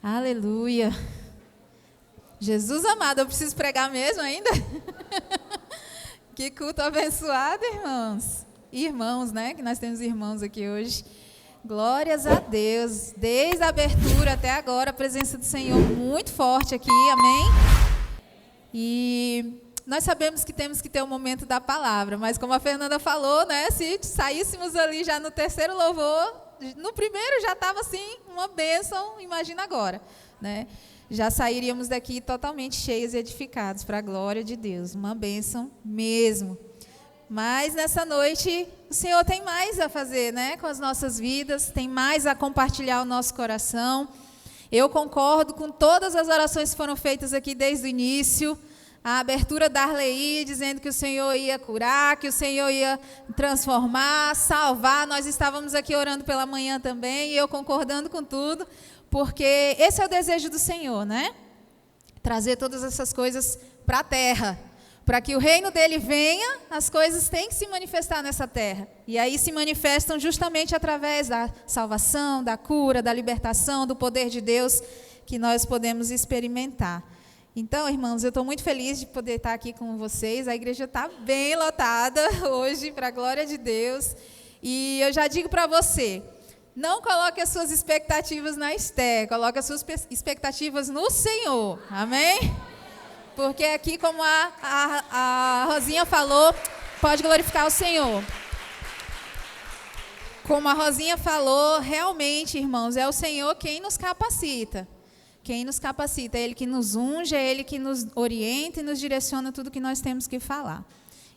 Aleluia. Jesus amado, eu preciso pregar mesmo ainda? Que culto abençoado, irmãos. Irmãos, né? Que nós temos irmãos aqui hoje. Glórias a Deus. Desde a abertura até agora, a presença do Senhor muito forte aqui, amém? E nós sabemos que temos que ter um momento da palavra, mas como a Fernanda falou, né? Se saíssemos ali já no terceiro louvor, no primeiro já estava assim, uma bênção, imagina agora, né? Já sairíamos daqui totalmente cheios e edificados para a glória de Deus, uma bênção mesmo. Mas nessa noite o Senhor tem mais a fazer, né, com as nossas vidas, tem mais a compartilhar o nosso coração. Eu concordo com todas as orações que foram feitas aqui desde o início. A abertura da Arlei, dizendo que o Senhor ia curar, que o Senhor ia transformar, salvar. Nós estávamos aqui orando pela manhã também, e eu concordando com tudo, porque esse é o desejo do Senhor, né? Trazer todas essas coisas para a terra. Para que o reino dele venha, as coisas têm que se manifestar nessa terra. E aí se manifestam justamente através da salvação, da cura, da libertação, do poder de Deus que nós podemos experimentar. Então, irmãos, eu estou muito feliz de poder estar aqui com vocês. A igreja está bem lotada hoje, para a glória de Deus. E eu já digo para você, não coloque as suas expectativas na Esther, coloque as suas expectativas no Senhor. Amém? Porque aqui, como a Rosinha falou, pode glorificar o Senhor. Como a Rosinha falou, realmente, irmãos, é o Senhor quem nos capacita. Quem nos capacita, é Ele que nos unge, é Ele que nos orienta e nos direciona tudo que nós temos que falar.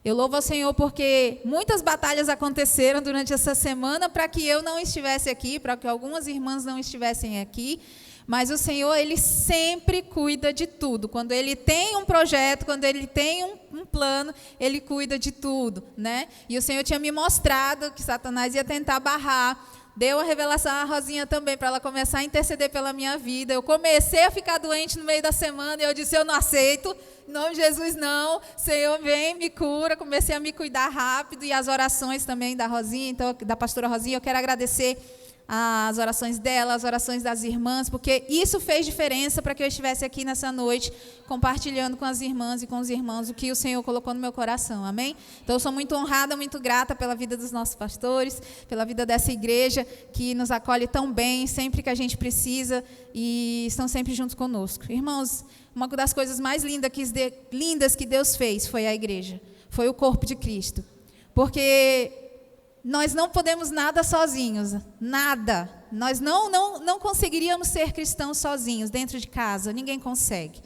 Eu louvo ao Senhor porque muitas batalhas aconteceram durante essa semana para que eu não estivesse aqui, para que algumas irmãs não estivessem aqui. Mas o Senhor, Ele sempre cuida de tudo. Quando Ele tem um projeto, quando Ele tem um plano, Ele cuida de tudo, né? E o Senhor tinha me mostrado que Satanás ia tentar barrar. Deu a revelação à Rosinha também, para ela começar a interceder pela minha vida. Eu comecei a ficar doente no meio da semana e eu disse, eu não aceito, em nome de Jesus não. Senhor, vem, me cura. Comecei a me cuidar rápido e as orações também da Rosinha, então, da pastora Rosinha, eu quero agradecer as orações dela, as orações das irmãs, porque isso fez diferença para que eu estivesse aqui nessa noite, compartilhando com as irmãs e com os irmãos o que o Senhor colocou no meu coração, amém? Então eu sou muito honrada, muito grata pela vida dos nossos pastores, pela vida dessa igreja que nos acolhe tão bem, sempre que a gente precisa, e estão sempre juntos conosco. Irmãos, uma das coisas mais lindas que Deus fez foi a igreja, foi o corpo de Cristo, porque nós não podemos nada sozinhos, nada. Nós não conseguiríamos ser cristãos sozinhos, dentro de casa, ninguém consegue.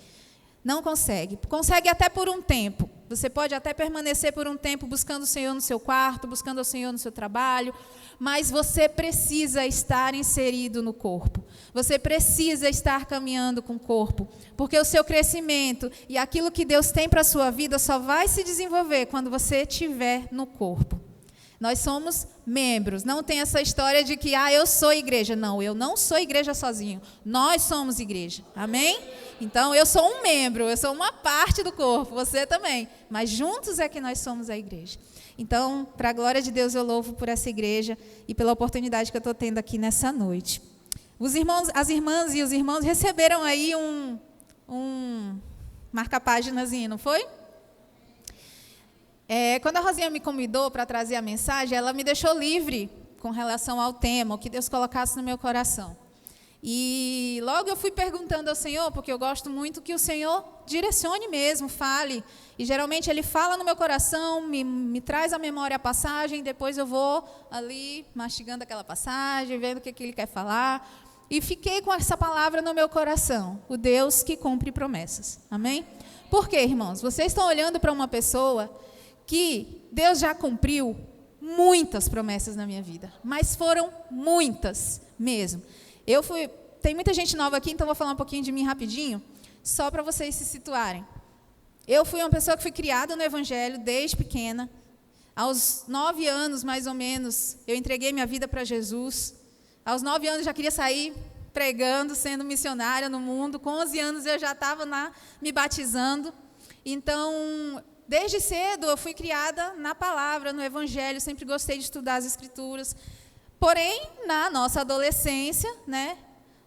Não consegue. Consegue até por um tempo. Você pode até permanecer por um tempo buscando o Senhor no seu quarto, buscando o Senhor no seu trabalho, mas você precisa estar inserido no corpo. Você precisa estar caminhando com o corpo, porque o seu crescimento e aquilo que Deus tem para a sua vida só vai se desenvolver quando você estiver no corpo. Nós somos membros, não tem essa história de que, eu sou igreja. Não, eu não sou igreja sozinho, nós somos igreja, amém? Então, eu sou um membro, eu sou uma parte do corpo, você também, mas juntos é que nós somos a igreja. Então, para a glória de Deus, eu louvo por essa igreja e pela oportunidade que eu estou tendo aqui nessa noite. As irmãs e os irmãos receberam aí um marca-páginazinho, não foi? Quando a Rosinha me convidou para trazer a mensagem, ela me deixou livre com relação ao tema, o que Deus colocasse no meu coração. E logo eu fui perguntando ao Senhor, porque eu gosto muito que o Senhor direcione mesmo, fale. E geralmente Ele fala no meu coração, me traz à memória a passagem, depois eu vou ali mastigando aquela passagem, vendo o que Ele quer falar. E fiquei com essa palavra no meu coração, o Deus que cumpre promessas. Amém? Por quê, irmãos? Vocês estão olhando para uma pessoa que Deus já cumpriu muitas promessas na minha vida, mas foram muitas mesmo. Tem muita gente nova aqui, então vou falar um pouquinho de mim rapidinho, só para vocês se situarem. Eu fui uma pessoa que fui criada no Evangelho desde pequena. Aos 9 anos, mais ou menos, eu entreguei minha vida para Jesus. Aos 9 anos já queria sair pregando, sendo missionária no mundo. Com 11 anos eu já estava me batizando. Então, desde cedo eu fui criada na palavra, no Evangelho, sempre gostei de estudar as Escrituras. Porém, na nossa adolescência, né,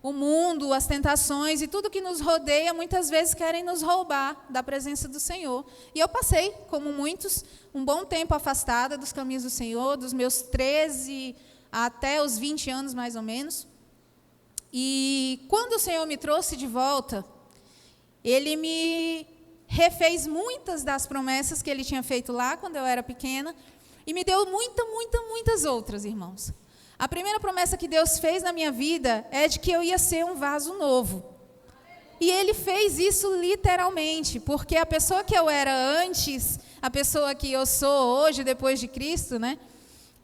O mundo, as tentações e tudo que nos rodeia, muitas vezes querem nos roubar da presença do Senhor. E eu passei, como muitos, um bom tempo afastada dos caminhos do Senhor, dos meus 13 até os 20 anos, mais ou menos. E quando o Senhor me trouxe de volta, Ele me refez muitas das promessas que Ele tinha feito lá, quando eu era pequena, e me deu muitas outras, irmãos. A primeira promessa que Deus fez na minha vida é de que eu ia ser um vaso novo. E Ele fez isso literalmente, porque a pessoa que eu era antes, a pessoa que eu sou hoje, depois de Cristo, né,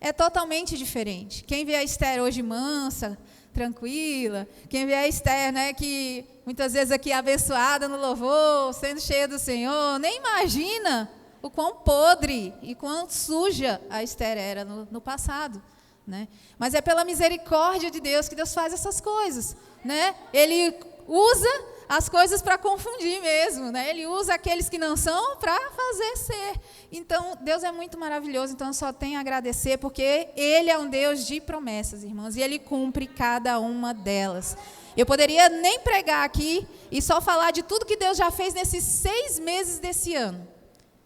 é totalmente diferente. Quem vê a Esther hoje mansa, tranquila, quem vê a Esther, né, que muitas vezes aqui abençoada no louvor, sendo cheia do Senhor, nem imagina o quão podre e quão suja a Esther era no passado. Né? Mas é pela misericórdia de Deus que Deus faz essas coisas. Né? Ele usa as coisas para confundir mesmo. Né? Ele usa aqueles que não são para fazer ser. Então, Deus é muito maravilhoso. Então, eu só tenho a agradecer, porque Ele é um Deus de promessas, irmãos. E Ele cumpre cada uma delas. Eu poderia nem pregar aqui e só falar de tudo que Deus já fez nesses 6 meses desse ano.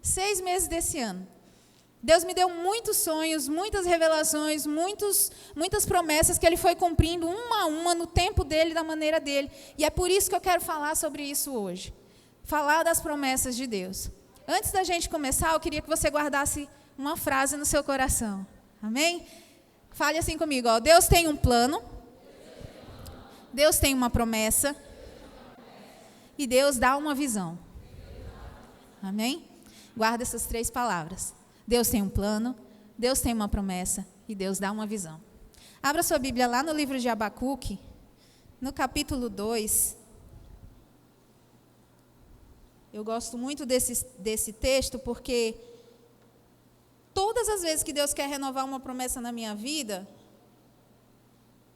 6 meses desse ano. Deus me deu muitos sonhos, muitas revelações, muitas promessas que Ele foi cumprindo uma a uma no tempo dEle, da maneira dEle. E é por isso que eu quero falar sobre isso hoje. Falar das promessas de Deus. Antes da gente começar, eu queria que você guardasse uma frase no seu coração. Amém? Fale assim comigo, ó. Deus tem um plano. Deus tem uma promessa. E Deus dá uma visão. Amém? Guarda essas 3 palavras. Deus tem um plano, Deus tem uma promessa e Deus dá uma visão. Abra sua Bíblia lá no livro de Abacuque, no capítulo 2. Eu gosto muito desse texto porque todas as vezes que Deus quer renovar uma promessa na minha vida,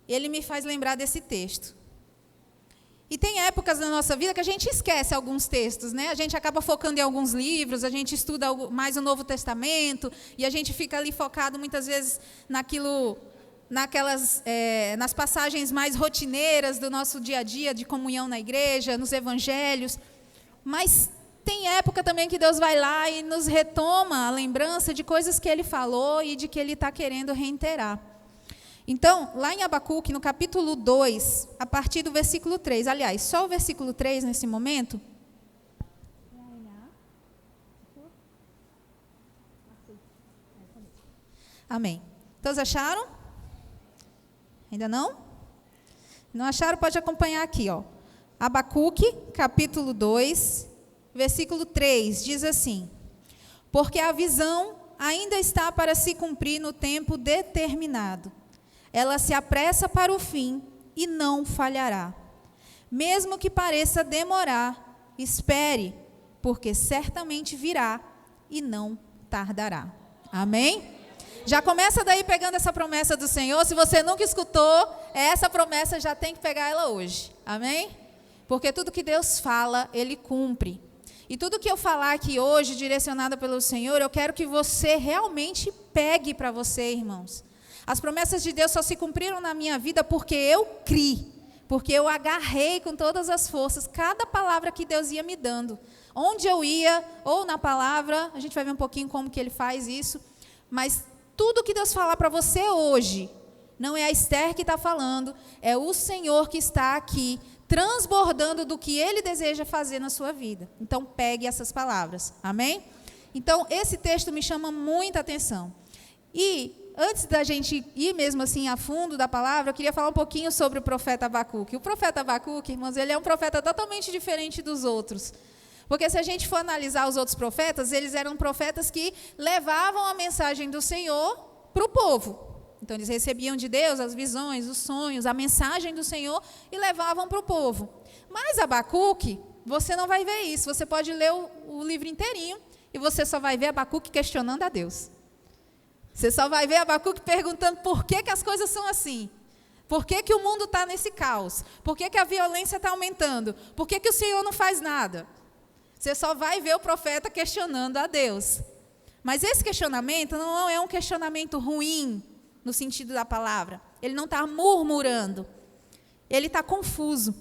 Ele me faz lembrar desse texto. E tem épocas na nossa vida que a gente esquece alguns textos, né? A gente acaba focando em alguns livros, a gente estuda mais o Novo Testamento, e a gente fica ali focado muitas vezes nas passagens mais rotineiras do nosso dia a dia, de comunhão na igreja, nos evangelhos. Mas tem época também que Deus vai lá e nos retoma a lembrança de coisas que Ele falou e de que Ele está querendo reiterar. Então, lá em Abacuque, no capítulo 2, a partir do versículo 3, aliás, só o versículo 3 nesse momento. Amém. Todos acharam? Ainda não? Não acharam? Pode acompanhar aqui, ó. Abacuque, capítulo 2, versículo 3, diz assim: porque a visão ainda está para se cumprir no tempo determinado. Ela se apressa para o fim e não falhará. Mesmo que pareça demorar, espere, porque certamente virá e não tardará. Amém? Já começa daí pegando essa promessa do Senhor. Se você nunca escutou, essa promessa já tem que pegar ela hoje. Amém? Porque tudo que Deus fala, Ele cumpre. E tudo que eu falar aqui hoje, direcionado pelo Senhor, eu quero que você realmente pegue para você, irmãos. As promessas de Deus só se cumpriram na minha vida porque eu criei, porque eu agarrei com todas as forças cada palavra que Deus ia me dando. Onde eu ia, ou na palavra, a gente vai ver um pouquinho como que Ele faz isso, mas tudo que Deus falar para você hoje, não é a Esther que está falando, é o Senhor que está aqui, transbordando do que Ele deseja fazer na sua vida. Então, pegue essas palavras, amém? Então, esse texto me chama muita atenção. E antes da gente ir mesmo assim a fundo da palavra, eu queria falar um pouquinho sobre o profeta Abacuque. O profeta Abacuque, irmãos, ele é um profeta totalmente diferente dos outros. Porque se a gente for analisar os outros profetas, eles eram profetas que levavam a mensagem do Senhor para o povo. Então, eles recebiam de Deus as visões, os sonhos, a mensagem do Senhor e levavam para o povo. Mas Abacuque, você não vai ver isso. Você pode ler o livro inteirinho e você só vai ver Abacuque questionando a Deus. Você só vai ver Abacuque perguntando por que as coisas são assim. Por que o mundo está nesse caos? Por que a violência está aumentando? Por que o Senhor não faz nada? Você só vai ver o profeta questionando a Deus. Mas esse questionamento não é um questionamento ruim, no sentido da palavra. Ele não está murmurando. ele está confuso.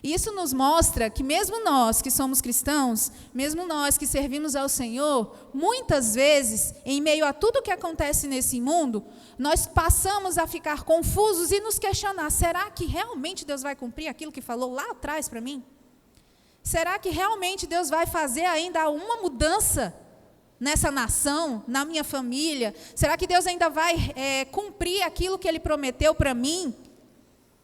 E isso nos mostra que mesmo nós que somos cristãos, mesmo nós que servimos ao Senhor, muitas vezes, em meio a tudo que acontece nesse mundo, nós passamos a ficar confusos e nos questionar, será que realmente Deus vai cumprir aquilo que falou lá atrás para mim? Será que realmente Deus vai fazer ainda uma mudança nessa nação, na minha família? Será que Deus ainda vai cumprir aquilo que Ele prometeu para mim?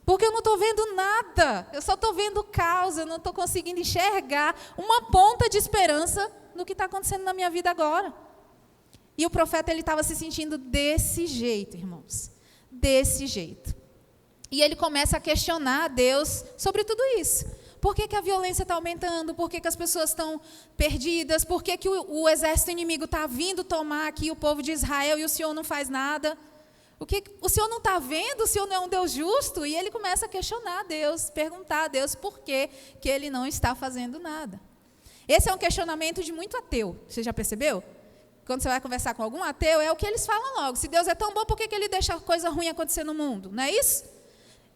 Porque eu não estou vendo nada, eu só estou vendo caos, eu não estou conseguindo enxergar uma ponta de esperança no que está acontecendo na minha vida agora. E o profeta, ele estava se sentindo desse jeito, irmãos, desse jeito. E ele começa a questionar a Deus sobre tudo isso. Por que a violência está aumentando? Por que as pessoas estão perdidas? Por que o exército inimigo está vindo tomar aqui o povo de Israel e o Senhor não faz nada? O Senhor não está vendo? O Senhor não é um Deus justo? E ele começa a questionar a Deus, perguntar a Deus por que Ele não está fazendo nada. Esse é um questionamento de muito ateu. Você já percebeu? Quando você vai conversar com algum ateu, é o que eles falam logo. Se Deus é tão bom, por que Ele deixa coisa ruim acontecer no mundo? Não é isso?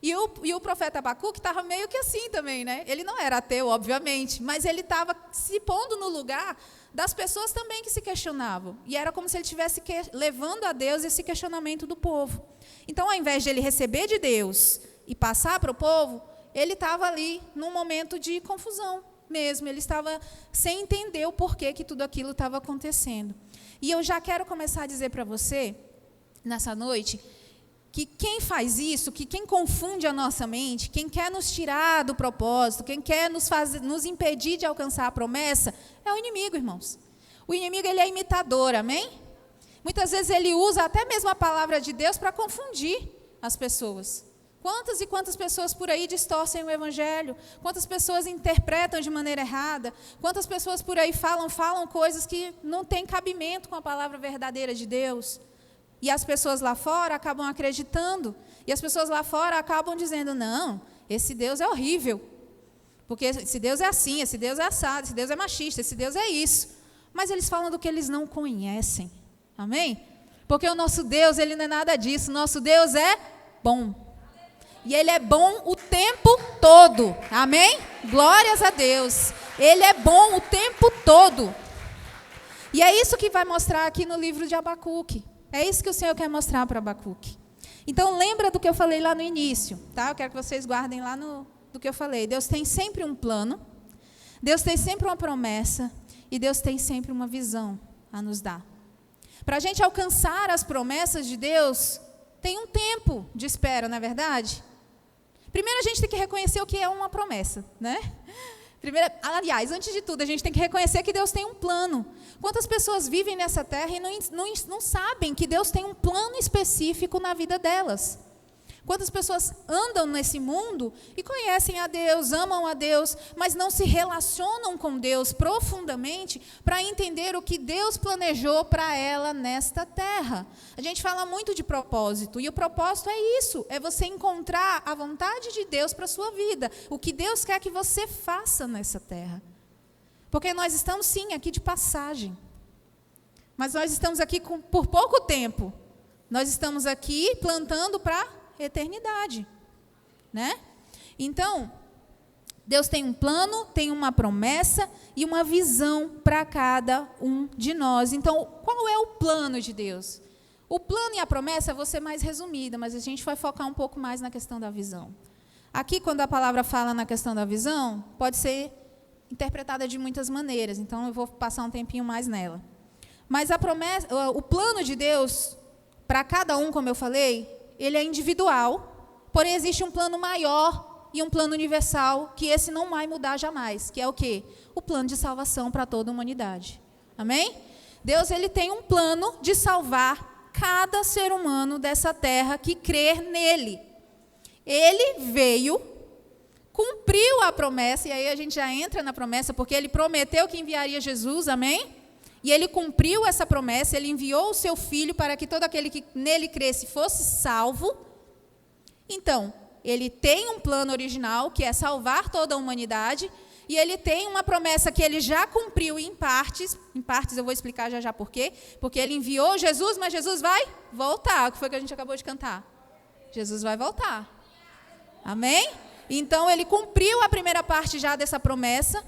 E o profeta Abacuque estava meio que assim também, né? Ele não era ateu, obviamente, mas ele estava se pondo no lugar das pessoas também que se questionavam. E era como se ele estivesse levando a Deus esse questionamento do povo. Então, ao invés de ele receber de Deus e passar para o povo, ele estava ali num momento de confusão mesmo. Ele estava sem entender o porquê que tudo aquilo estava acontecendo. E eu já quero começar a dizer para você, nessa noite, que quem faz isso, que quem confunde a nossa mente, quem quer nos tirar do propósito, quem quer nos impedir de alcançar a promessa, é o inimigo, irmãos. O inimigo, ele é imitador, amém? Muitas vezes ele usa até mesmo a palavra de Deus para confundir as pessoas. Quantas e quantas pessoas por aí distorcem o evangelho? Quantas pessoas interpretam de maneira errada? Quantas pessoas por aí falam coisas que não têm cabimento com a palavra verdadeira de Deus? E as pessoas lá fora acabam acreditando. E as pessoas lá fora acabam dizendo, não, esse Deus é horrível. Porque esse Deus é assim, esse Deus é assado, esse Deus é machista, esse Deus é isso. Mas eles falam do que eles não conhecem. Amém? Porque o nosso Deus, ele não é nada disso. Nosso Deus é bom. E Ele é bom o tempo todo. Amém? Glórias a Deus. Ele é bom o tempo todo. E é isso que vai mostrar aqui no livro de Abacuque. É isso que o Senhor quer mostrar para Abacuque. Então, lembra do que eu falei lá no início, tá? Eu quero que vocês guardem lá do que eu falei. Deus tem sempre um plano, Deus tem sempre uma promessa e Deus tem sempre uma visão a nos dar. Para a gente alcançar as promessas de Deus, tem um tempo de espera, não é verdade? Primeiro, a gente tem que reconhecer o que é uma promessa, né? Aliás, antes de tudo, a gente tem que reconhecer que Deus tem um plano. Quantas pessoas vivem nessa terra e não sabem que Deus tem um plano específico na vida delas? Quantas pessoas andam nesse mundo e conhecem a Deus, amam a Deus, mas não se relacionam com Deus profundamente para entender o que Deus planejou para ela nesta terra? A gente fala muito de propósito, e o propósito é isso, é você encontrar a vontade de Deus para a sua vida, o que Deus quer que você faça nessa terra. Porque nós estamos, sim, aqui de passagem, mas nós estamos aqui por pouco tempo. Nós estamos aqui plantando para eternidade, né? Então, Deus tem um plano, tem uma promessa e uma visão para cada um de nós. Então, qual é o plano de Deus? O plano e a promessa, eu vou ser mais resumida, mas a gente vai focar um pouco mais na questão da visão. Aqui, quando a palavra fala na questão da visão, pode ser interpretada de muitas maneiras, então eu vou passar um tempinho mais nela. Mas a promessa, o plano de Deus, para cada um, como eu falei, ele é individual, porém existe um plano maior e um plano universal, que esse não vai mudar jamais, que é o quê? O plano de salvação para toda a humanidade. Amém? Deus, ele tem um plano de salvar cada ser humano dessa terra que crer nele. Ele veio, cumpriu a promessa, e aí a gente já entra na promessa, porque ele prometeu que enviaria Jesus, amém? E ele cumpriu essa promessa, ele enviou o seu Filho para que todo aquele que nele cresce fosse salvo. Então, ele tem um plano original, que é salvar toda a humanidade, e ele tem uma promessa que ele já cumpriu em partes eu vou explicar já por quê, porque ele enviou Jesus, mas Jesus vai voltar, o que foi que a gente acabou de cantar? Jesus vai voltar. Amém? Então, ele cumpriu a primeira parte já dessa promessa,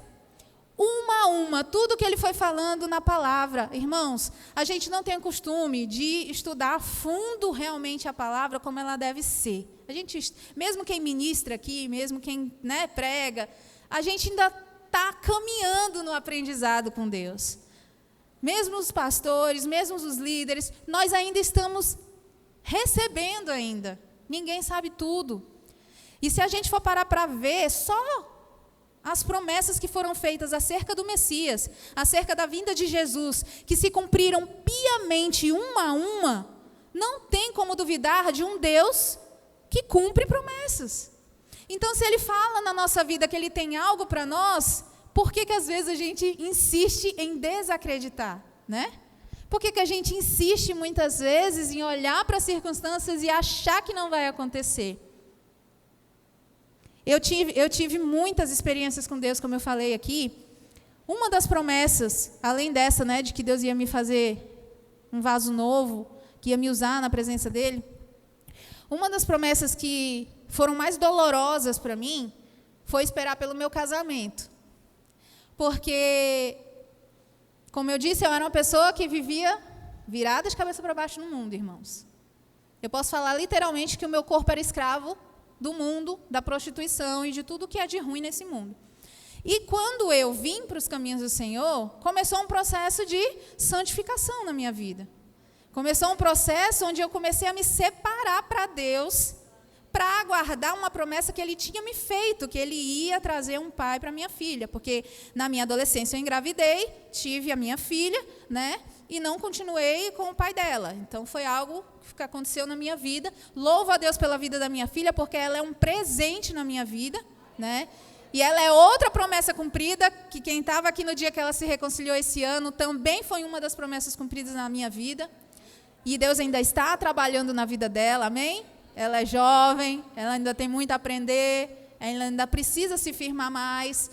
uma a uma, tudo que ele foi falando na palavra. Irmãos, a gente não tem o costume de estudar a fundo realmente a palavra como ela deve ser. A gente, mesmo quem ministra aqui, mesmo quem, né, prega, a gente ainda está caminhando no aprendizado com Deus. Mesmo os pastores, mesmo os líderes, nós ainda estamos recebendo ainda. Ninguém sabe tudo. E se a gente for parar para ver só as promessas que foram feitas acerca do Messias, acerca da vinda de Jesus, que se cumpriram piamente uma a uma, não tem como duvidar de um Deus que cumpre promessas. Então, se Ele fala na nossa vida que Ele tem algo para nós, por que às vezes a gente insiste em desacreditar, né? Por que a gente insiste muitas vezes em olhar para as circunstâncias e achar que não vai acontecer? Eu tive muitas experiências com Deus, como eu falei aqui. Uma das promessas, além dessa, né, de que Deus ia me fazer um vaso novo, que ia me usar na presença dEle, uma das promessas que foram mais dolorosas para mim foi esperar pelo meu casamento. Porque, como eu disse, eu era uma pessoa que vivia virada de cabeça para baixo no mundo, irmãos. Eu posso falar literalmente que o meu corpo era escravo do mundo, da prostituição e de tudo que é de ruim nesse mundo. E quando eu vim para os caminhos do Senhor, começou um processo de santificação na minha vida. Começou um processo onde eu comecei a me separar para Deus, para aguardar uma promessa que Ele tinha me feito, que Ele ia trazer um pai para minha filha. Porque na minha adolescência eu engravidei, tive a minha filha, né? E não continuei com o pai dela. Então, foi algo que aconteceu na minha vida. Louvo a Deus pela vida da minha filha, porque ela é um presente na minha vida, né? E ela é outra promessa cumprida, que quem estava aqui no dia que ela se reconciliou esse ano, também foi uma das promessas cumpridas na minha vida. E Deus ainda está trabalhando na vida dela, amém? Ela é jovem, ela ainda tem muito a aprender, ela ainda precisa se firmar mais,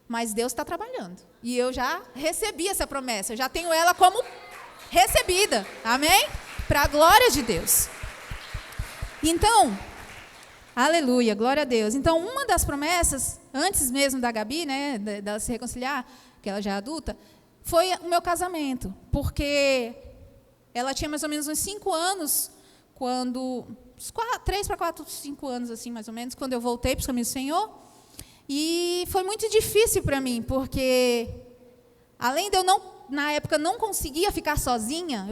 mas Deus está trabalhando. E eu já recebi essa promessa, eu já tenho ela como recebida, amém? Para a glória de Deus. Então, aleluia, glória a Deus. Então, uma das promessas, antes mesmo da Gabi, né, dela se reconciliar, que ela já é adulta, foi o meu casamento, porque ela tinha mais ou menos uns 5 anos, quando, 3 para 4, 5 anos, assim, mais ou menos, quando eu voltei para os caminhos do Senhor. E foi muito difícil para mim, porque além de eu na época não conseguia ficar sozinha,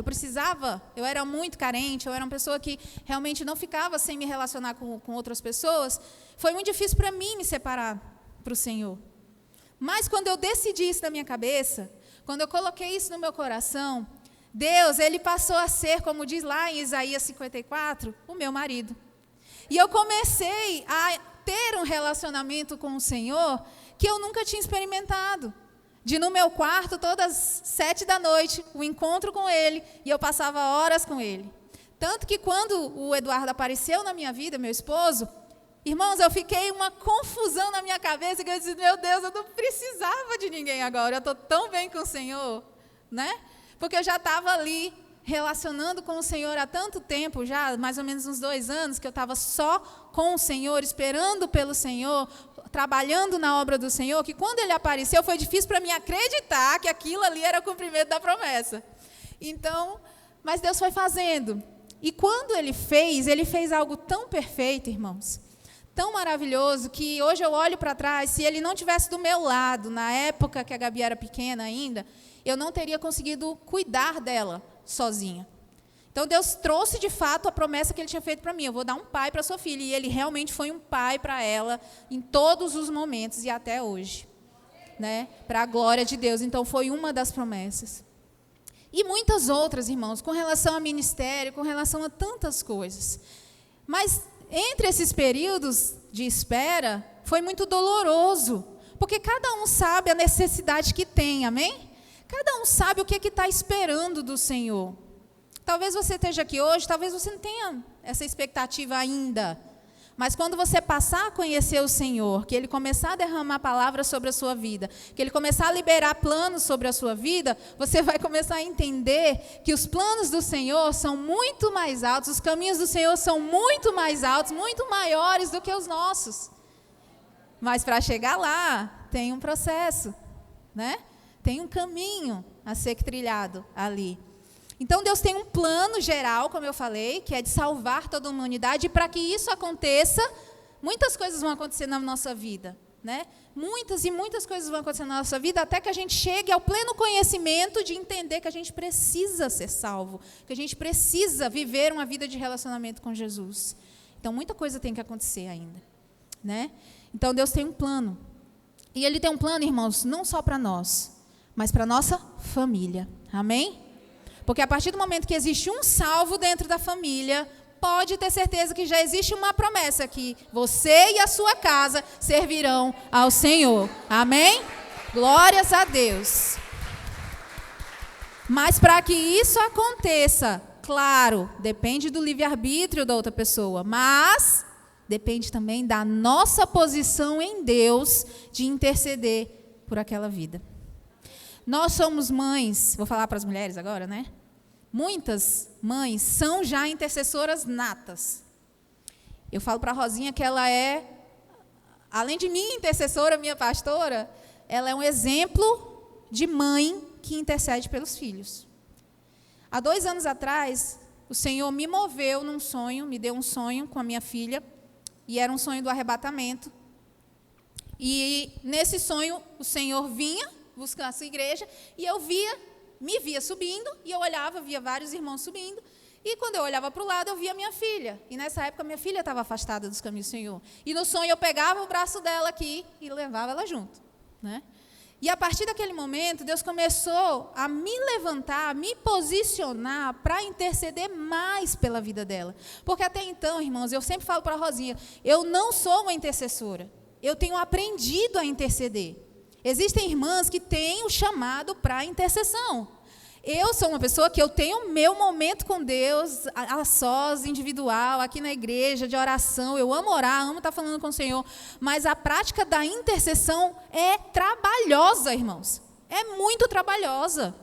eu era muito carente, eu era uma pessoa que realmente não ficava sem me relacionar com outras pessoas, foi muito difícil para mim me separar para o Senhor. Mas quando eu decidi isso na minha cabeça, quando eu coloquei isso no meu coração, Deus, Ele passou a ser, como diz lá em Isaías 54, o meu marido. E eu comecei a ter um relacionamento com o Senhor que eu nunca tinha experimentado. De no meu quarto, todas as 7 da noite, o encontro com Ele, e eu passava horas com Ele. Tanto que quando o Eduardo apareceu na minha vida, meu esposo, irmãos, eu fiquei uma confusão na minha cabeça, que eu disse, meu Deus, eu não precisava de ninguém agora, eu estou tão bem com o Senhor, né? Porque eu já estava ali relacionando com o Senhor há tanto tempo, já mais ou menos uns 2 anos, que eu estava só com o Senhor, esperando pelo Senhor, trabalhando na obra do Senhor, que quando Ele apareceu foi difícil para mim acreditar que aquilo ali era o cumprimento da promessa. Então, mas Deus foi fazendo. E quando Ele fez algo tão perfeito, irmãos, tão maravilhoso, que hoje eu olho para trás, se Ele não tivesse do meu lado, na época que a Gabi era pequena ainda, eu não teria conseguido cuidar dela sozinha. Então, Deus trouxe, de fato, a promessa que Ele tinha feito para mim. Eu vou dar um pai para sua filha. E Ele realmente foi um pai para ela em todos os momentos e até hoje. Né? Para a glória de Deus. Então, foi uma das promessas. E muitas outras, irmãos, com relação ao ministério, com relação a tantas coisas. Mas, entre esses períodos de espera, foi muito doloroso. Porque cada um sabe a necessidade que tem, amém? Cada um sabe o que está esperando do Senhor. Talvez você esteja aqui hoje, talvez você não tenha essa expectativa ainda. Mas quando você passar a conhecer o Senhor, que Ele começar a derramar palavras sobre a sua vida, que Ele começar a liberar planos sobre a sua vida, você vai começar a entender que os planos do Senhor são muito mais altos, os caminhos do Senhor são muito mais altos, muito maiores do que os nossos. Mas para chegar lá, tem um processo, né? Tem um caminho a ser trilhado ali. Então, Deus tem um plano geral, como eu falei, que é de salvar toda a humanidade. E para que isso aconteça, muitas coisas vão acontecer na nossa vida, né? Muitas e muitas coisas vão acontecer na nossa vida, até que a gente chegue ao pleno conhecimento de entender que a gente precisa ser salvo, que a gente precisa viver uma vida de relacionamento com Jesus. Então, muita coisa tem que acontecer ainda, né? Então, Deus tem um plano. E Ele tem um plano, irmãos, não só para nós, mas para a nossa família. Amém? Porque a partir do momento que existe um salvo dentro da família, pode ter certeza que já existe uma promessa que você e a sua casa servirão ao Senhor. Amém? Glórias a Deus. Mas para que isso aconteça, claro, depende do livre-arbítrio da outra pessoa, mas depende também da nossa posição em Deus de interceder por aquela vida. Nós somos mães, vou falar para as mulheres agora, né? Muitas mães são já intercessoras natas. Eu falo para a Rosinha que ela é, além de minha intercessora, minha pastora, ela é um exemplo de mãe que intercede pelos filhos. Há 2 anos atrás, o Senhor me moveu num sonho, me deu um sonho com a minha filha, e era um sonho do arrebatamento. E nesse sonho, o Senhor vinha buscar a sua igreja, e eu me via subindo, e eu olhava, via vários irmãos subindo, e quando eu olhava para o lado, eu via minha filha, e nessa época minha filha estava afastada dos caminhos do Senhor, e no sonho eu pegava o braço dela aqui, e levava ela junto, né? E a partir daquele momento, Deus começou a me levantar, a me posicionar para interceder mais pela vida dela, porque até então, irmãos, eu sempre falo para a Rosinha, eu não sou uma intercessora, eu tenho aprendido a interceder. Existem irmãs que têm o chamado para a intercessão. Eu sou uma pessoa que eu tenho meu momento com Deus, a sós, individual, aqui na igreja, de oração. Eu amo orar, amo estar falando com o Senhor. Mas a prática da intercessão é trabalhosa, irmãos. É muito trabalhosa.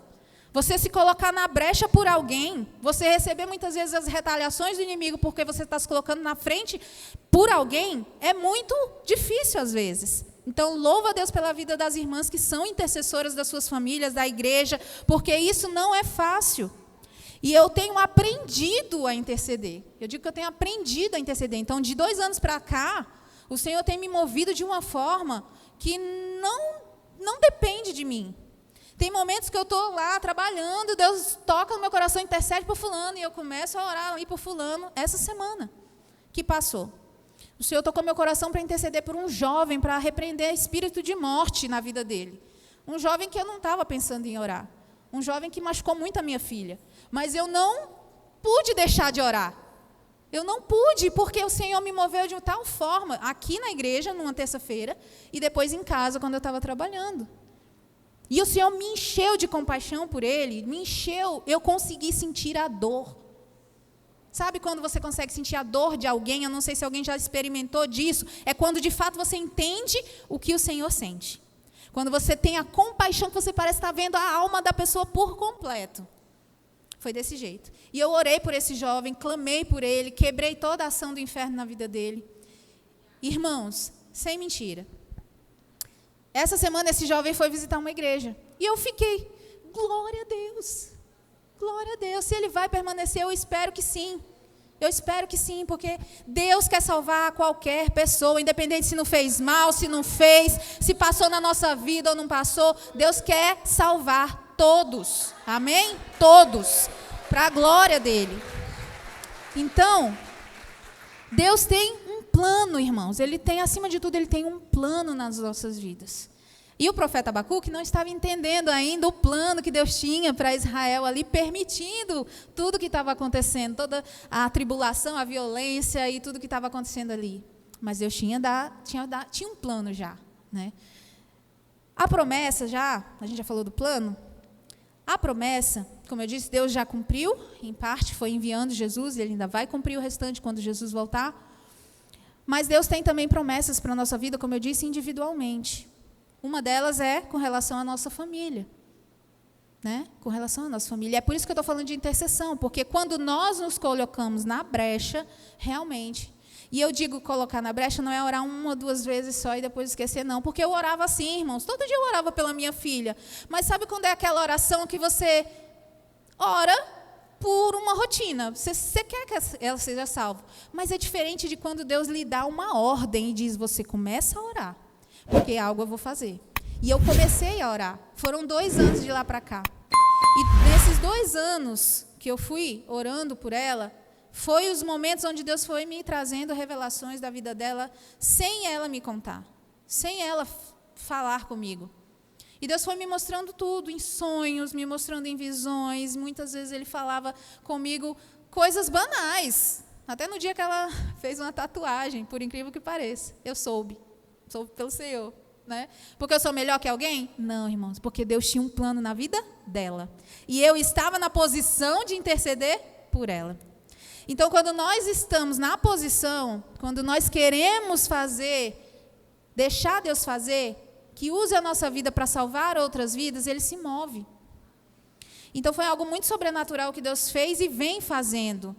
Você se colocar na brecha por alguém, você receber muitas vezes as retaliações do inimigo porque você está se colocando na frente por alguém, é muito difícil às vezes. Então, louva a Deus pela vida das irmãs que são intercessoras das suas famílias, da igreja, porque isso não é fácil. E eu tenho aprendido a interceder. Eu digo que eu tenho aprendido a interceder. Então, de 2 anos para cá, o Senhor tem me movido de uma forma que não depende de mim. Tem momentos que eu estou lá trabalhando, Deus toca no meu coração, intercede por fulano, e eu começo a orar ali por fulano essa semana que passou. O Senhor tocou meu coração para interceder por um jovem, para repreender espírito de morte na vida dele. Um jovem que eu não estava pensando em orar. Um jovem que machucou muito a minha filha. Mas eu não pude deixar de orar. Eu não pude, porque o Senhor me moveu de tal forma, aqui na igreja, numa terça-feira, e depois em casa, quando eu estava trabalhando. E o Senhor me encheu de compaixão por ele, me encheu, eu consegui sentir a dor. Sabe quando você consegue sentir a dor de alguém? Eu não sei se alguém já experimentou disso. É quando de fato você entende o que o Senhor sente. Quando você tem a compaixão, que você parece estar vendo a alma da pessoa por completo. Foi desse jeito. E eu orei por esse jovem, clamei por ele, quebrei toda a ação do inferno na vida dele. Irmãos, sem mentira. Essa semana esse jovem foi visitar uma igreja. E eu fiquei, glória a Deus. Glória a Deus, se ele vai permanecer, eu espero que sim. Eu espero que sim, porque Deus quer salvar qualquer pessoa, independente se não fez mal, se não fez, se passou na nossa vida ou não passou. Deus quer salvar todos, amém? Todos, para a glória dele. Então, Deus tem um plano, irmãos. Ele tem, acima de tudo, Ele tem um plano nas nossas vidas. E o profeta Abacuque não estava entendendo ainda o plano que Deus tinha para Israel ali, permitindo tudo que estava acontecendo, toda a tribulação, a violência e tudo que estava acontecendo ali. Mas Deus tinha um plano já, né? A promessa já, a gente já falou do plano, a promessa, como eu disse, Deus já cumpriu, em parte foi enviando Jesus, e Ele ainda vai cumprir o restante quando Jesus voltar. Mas Deus tem também promessas para a nossa vida, como eu disse, individualmente. Uma delas é com relação à nossa família. Né? Com relação à nossa família. É por isso que eu estou falando de intercessão, porque quando nós nos colocamos na brecha, realmente, e eu digo colocar na brecha, não é orar 1 ou 2 vezes só e depois esquecer, não, porque eu orava assim, irmãos, todo dia eu orava pela minha filha, mas sabe quando é aquela oração que você ora por uma rotina, você quer que ela seja salva, mas é diferente de quando Deus lhe dá uma ordem e diz, você começa a orar, porque algo eu vou fazer. E eu comecei a orar. Foram 2 anos de lá para cá. E nesses 2 anos que eu fui orando por ela, foi os momentos onde Deus foi me trazendo revelações da vida dela, sem ela me contar, sem ela falar comigo. E Deus foi me mostrando tudo, em sonhos, me mostrando em visões. Muitas vezes Ele falava comigo coisas banais. Até no dia que ela fez uma tatuagem, por incrível que pareça. Eu soube pelo Senhor. Né? Porque eu sou melhor que alguém? Não, irmãos, porque Deus tinha um plano na vida dela. E eu estava na posição de interceder por ela. Então, quando nós estamos na posição, quando nós queremos fazer, deixar Deus fazer, que use a nossa vida para salvar outras vidas, Ele se move. Então, foi algo muito sobrenatural que Deus fez e vem fazendo.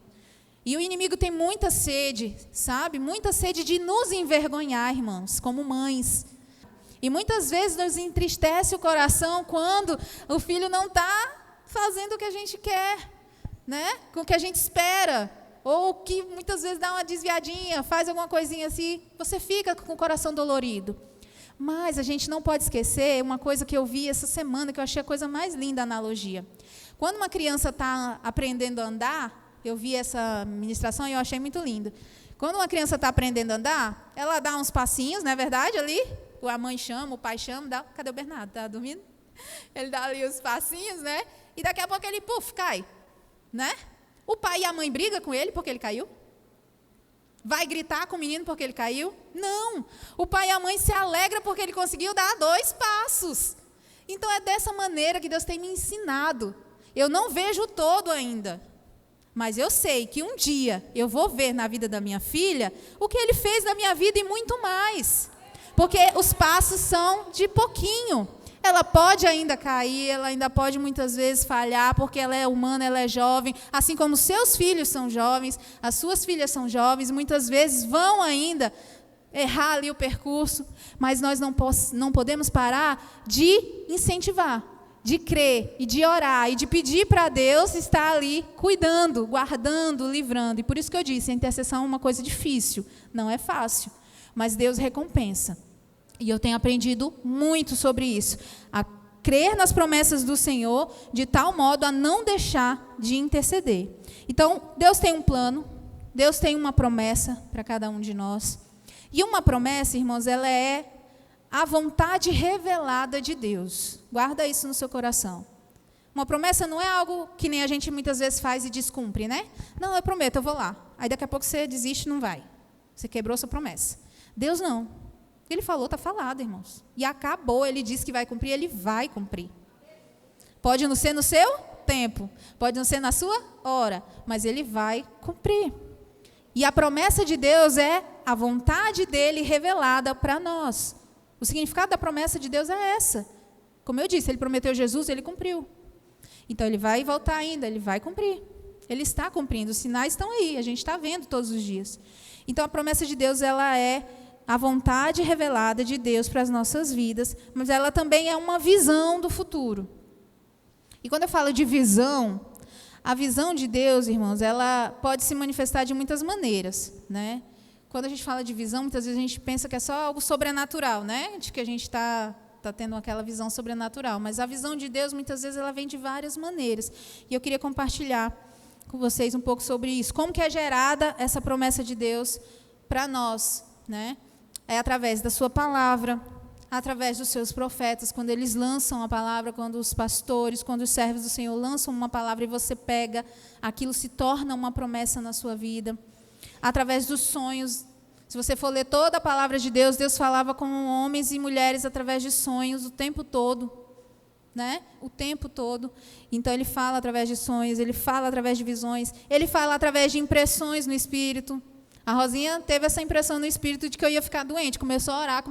E o inimigo tem muita sede, sabe? Muita sede de nos envergonhar, irmãos, como mães. E muitas vezes nos entristece o coração quando o filho não está fazendo o que a gente quer, né? Com o que a gente espera. Ou que muitas vezes dá uma desviadinha, faz alguma coisinha assim, você fica com o coração dolorido. Mas a gente não pode esquecer uma coisa que eu vi essa semana, que eu achei a coisa mais linda, a analogia. Quando uma criança está aprendendo a andar, eu vi essa ministração e eu achei muito lindo. Quando uma criança está aprendendo a andar, ela dá uns passinhos, não é verdade, ali? A mãe chama, o pai chama, dá, cadê o Bernardo? Está dormindo? Ele dá ali os passinhos, né? E daqui a pouco ele, cai, né? O pai e a mãe brigam com ele porque ele caiu? Vai gritar com o menino porque ele caiu? Não. O pai e a mãe se alegram porque ele conseguiu dar 2 passos. Então é dessa maneira que Deus tem me ensinado. Eu não vejo o todo ainda. Mas eu sei que um dia eu vou ver na vida da minha filha o que ele fez na minha vida e muito mais. Porque os passos são de pouquinho. Ela pode ainda cair, ela ainda pode muitas vezes falhar, porque ela é humana, ela é jovem. Assim como seus filhos são jovens, as suas filhas são jovens, muitas vezes vão ainda errar ali o percurso. Mas nós não podemos parar de incentivar, de crer e de orar e de pedir para Deus estar ali cuidando, guardando, livrando. E por isso que eu disse, a intercessão é uma coisa difícil, não é fácil. Mas Deus recompensa. E eu tenho aprendido muito sobre isso. A crer nas promessas do Senhor, de tal modo a não deixar de interceder. Então, Deus tem um plano, Deus tem uma promessa para cada um de nós. E uma promessa, irmãos, ela é a vontade revelada de Deus. Guarda isso no seu coração. Uma promessa não é algo que nem a gente muitas vezes faz e descumpre, né? Não, eu prometo, eu vou lá. Aí daqui a pouco você desiste e não vai. Você quebrou sua promessa. Deus não. Ele falou, está falado, irmãos. E acabou, ele disse que vai cumprir, ele vai cumprir. Pode não ser no seu tempo, pode não ser na sua hora, mas ele vai cumprir. E a promessa de Deus é a vontade dele revelada para nós. O significado da promessa de Deus é essa. Como eu disse, ele prometeu Jesus, ele cumpriu. Então ele vai voltar ainda, ele vai cumprir. Ele está cumprindo, os sinais estão aí, a gente está vendo todos os dias. Então a promessa de Deus, ela é a vontade revelada de Deus para as nossas vidas, mas ela também é uma visão do futuro. E quando eu falo de visão, a visão de Deus, irmãos, ela pode se manifestar de muitas maneiras, né? Quando a gente fala de visão, muitas vezes a gente pensa que é só algo sobrenatural, né? De que a gente está tendo aquela visão sobrenatural. Mas a visão de Deus, muitas vezes, ela vem de várias maneiras. E eu queria compartilhar com vocês um pouco sobre isso. Como que é gerada essa promessa de Deus para nós, né? É através da sua palavra, através dos seus profetas, quando eles lançam a palavra, quando os pastores, quando os servos do Senhor lançam uma palavra e você pega, aquilo se torna uma promessa na sua vida. Através dos sonhos, se você for ler toda a palavra de Deus, Deus falava com homens e mulheres através de sonhos o tempo todo, né? O tempo todo. Então ele fala através de sonhos, ele fala através de visões, ele fala através de impressões no espírito. A Rosinha teve essa impressão no espírito de que eu ia ficar doente. Começou a orar.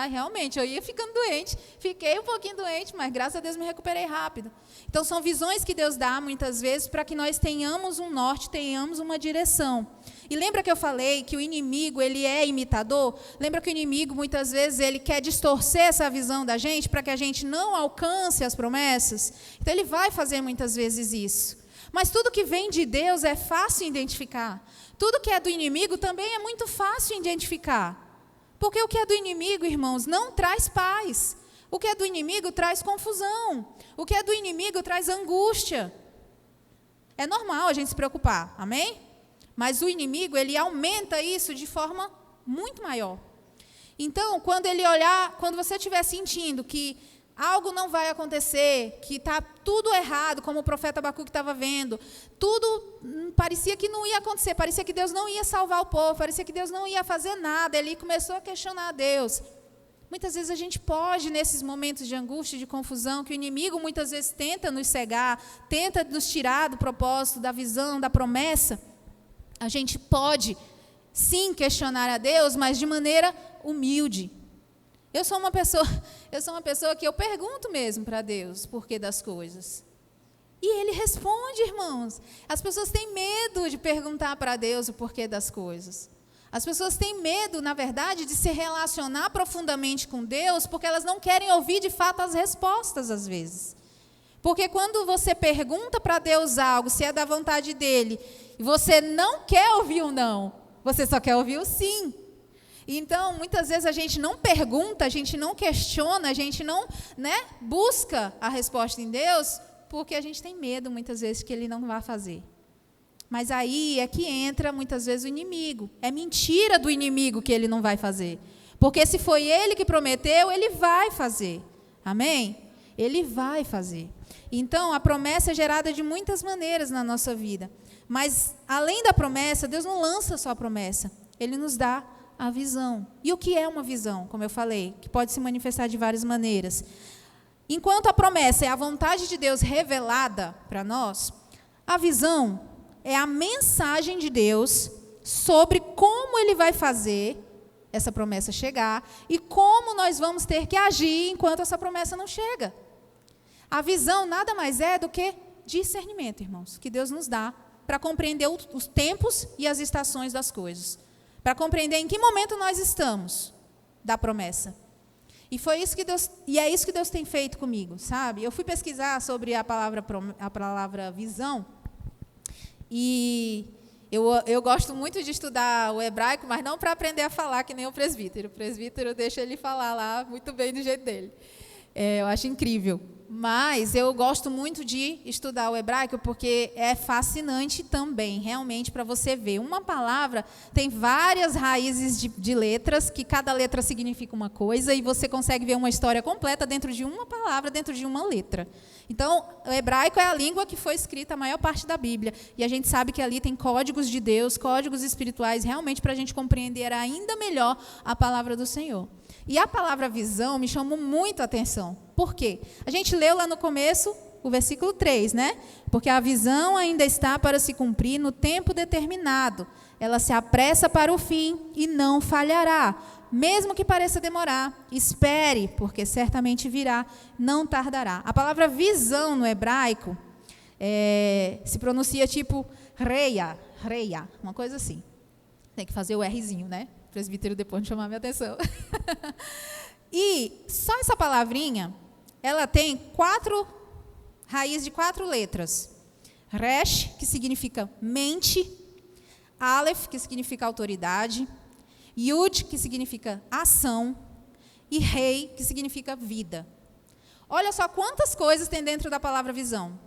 E realmente, eu ia ficando doente. Fiquei um pouquinho doente, mas graças a Deus me recuperei rápido. Então, são visões que Deus dá, muitas vezes, para que nós tenhamos um norte, tenhamos uma direção. E lembra que eu falei que o inimigo, ele é imitador? Lembra que o inimigo, muitas vezes, ele quer distorcer essa visão da gente para que a gente não alcance as promessas? Então, ele vai fazer muitas vezes isso. Mas tudo que vem de Deus é fácil identificar. Tudo que é do inimigo também é muito fácil identificar. Porque o que é do inimigo, irmãos, não traz paz. O que é do inimigo traz confusão. O que é do inimigo traz angústia. É normal a gente se preocupar, amém? Mas o inimigo, ele aumenta isso de forma muito maior. Então, quando ele olhar, quando você estiver sentindo que algo não vai acontecer, que está tudo errado, como o profeta Abacuque estava vendo, tudo parecia que não ia acontecer, parecia que Deus não ia salvar o povo, parecia que Deus não ia fazer nada, ele começou a questionar a Deus. Muitas vezes a gente pode, nesses momentos de angústia, de confusão, que o inimigo muitas vezes tenta nos cegar, tenta nos tirar do propósito, da visão, da promessa, a gente pode, sim, questionar a Deus, mas de maneira humilde. Eu sou uma pessoa que eu pergunto mesmo para Deus o porquê das coisas. E Ele responde, irmãos. As pessoas têm medo de perguntar para Deus o porquê das coisas. As pessoas têm medo, na verdade, de se relacionar profundamente com Deus, porque elas não querem ouvir de fato as respostas, às vezes. Porque quando você pergunta para Deus algo, se é da vontade dEle, e você não quer ouvir o não, você só quer ouvir o sim. Então, muitas vezes a gente não pergunta, a gente não questiona, a gente não, busca a resposta em Deus, porque a gente tem medo, muitas vezes, que Ele não vá fazer. Mas aí é que entra, muitas vezes, o inimigo. É mentira do inimigo que Ele não vai fazer. Porque se foi Ele que prometeu, Ele vai fazer. Amém? Ele vai fazer. Então, a promessa é gerada de muitas maneiras na nossa vida. Mas, além da promessa, Deus não lança só a promessa. Ele nos dá a visão. E o que é uma visão, como eu falei, que pode se manifestar de várias maneiras. Enquanto a promessa é a vontade de Deus revelada para nós, a visão é a mensagem de Deus sobre como Ele vai fazer essa promessa chegar e como nós vamos ter que agir enquanto essa promessa não chega. A visão nada mais é do que discernimento, irmãos, que Deus nos dá para compreender os tempos e as estações das coisas. Para compreender em que momento nós estamos da promessa. E é isso que Deus tem feito comigo, sabe? Eu fui pesquisar sobre a palavra visão, e eu gosto muito de estudar o hebraico, mas não para aprender a falar que nem o presbítero. O presbítero deixa ele falar lá muito bem do jeito dele. Eu acho incrível. Mas eu gosto muito de estudar o hebraico porque é fascinante também, realmente, para você ver. Uma palavra tem várias raízes de letras, que cada letra significa uma coisa, e você consegue ver uma história completa dentro de uma palavra, dentro de uma letra. Então, o hebraico é a língua que foi escrita a maior parte da Bíblia. E a gente sabe que ali tem códigos de Deus, códigos espirituais, realmente para a gente compreender ainda melhor a palavra do Senhor. E a palavra visão me chamou muito a atenção. Por quê? A gente leu lá no começo o versículo 3, né? Porque a visão ainda está para se cumprir no tempo determinado. Ela se apressa para o fim e não falhará. Mesmo que pareça demorar, espere, porque certamente virá, não tardará. A palavra visão no hebraico se pronuncia tipo reia, uma coisa assim. Tem que fazer o Rzinho, né? O presbítero depois de chamar minha atenção. E só essa palavrinha, ela tem raiz de 4 letras. Resh, que significa mente. Aleph, que significa autoridade. Yud, que significa ação. E Rei, que significa vida. Olha só quantas coisas tem dentro da palavra visão.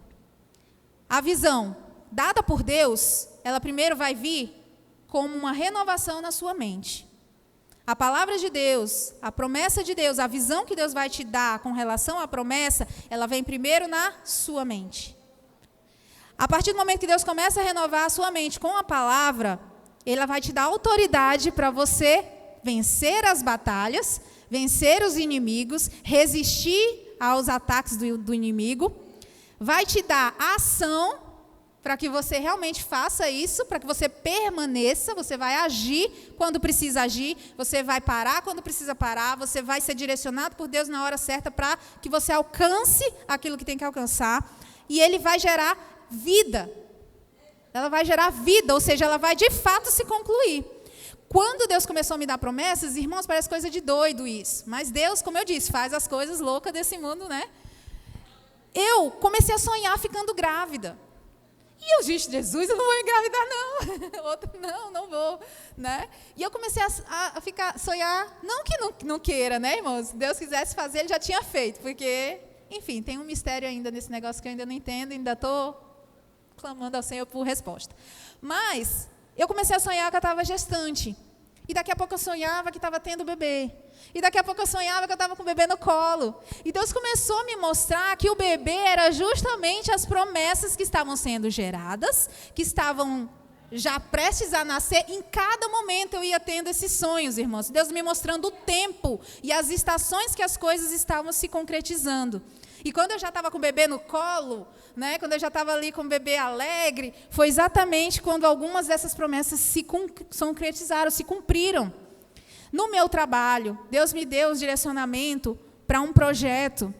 A visão dada por Deus, ela primeiro vai vir como uma renovação na sua mente. A palavra de Deus, a promessa de Deus, a visão que Deus vai te dar com relação à promessa, ela vem primeiro na sua mente. A partir do momento que Deus começa a renovar a sua mente com a palavra, ela vai te dar autoridade para você vencer as batalhas, vencer os inimigos, resistir aos ataques do inimigo, vai te dar ação para que você realmente faça isso, para que você permaneça, você vai agir quando precisa agir, você vai parar quando precisa parar, você vai ser direcionado por Deus na hora certa para que você alcance aquilo que tem que alcançar, e Ele vai gerar vida. Ela vai gerar vida, ou seja, ela vai de fato se concluir. Quando Deus começou a me dar promessas, irmãos, parece coisa de doido isso, mas Deus, como eu disse, faz as coisas loucas desse mundo, né? Eu comecei a sonhar ficando grávida. E eu disse, Jesus, eu não vou engravidar, não. Outro, não vou, né? E eu comecei a sonhar, não que não queira, né, irmãos? Se Deus quisesse fazer, Ele já tinha feito, porque, enfim, tem um mistério ainda nesse negócio que eu ainda não entendo, ainda estou clamando ao Senhor por resposta. Mas eu comecei a sonhar que eu estava gestante. E daqui a pouco eu sonhava que estava tendo bebê. E daqui a pouco eu sonhava que eu estava com o bebê no colo. E Deus começou a me mostrar que o bebê era justamente as promessas que estavam sendo geradas, que estavam já prestes a nascer. Em cada momento eu ia tendo esses sonhos, irmãos. Deus me mostrando o tempo e as estações que as coisas estavam se concretizando. E quando eu já estava com o bebê no colo, né, quando eu já estava ali com o bebê alegre, foi exatamente quando algumas dessas promessas se concretizaram, se cumpriram. No meu trabalho, Deus me deu um direcionamento para um projeto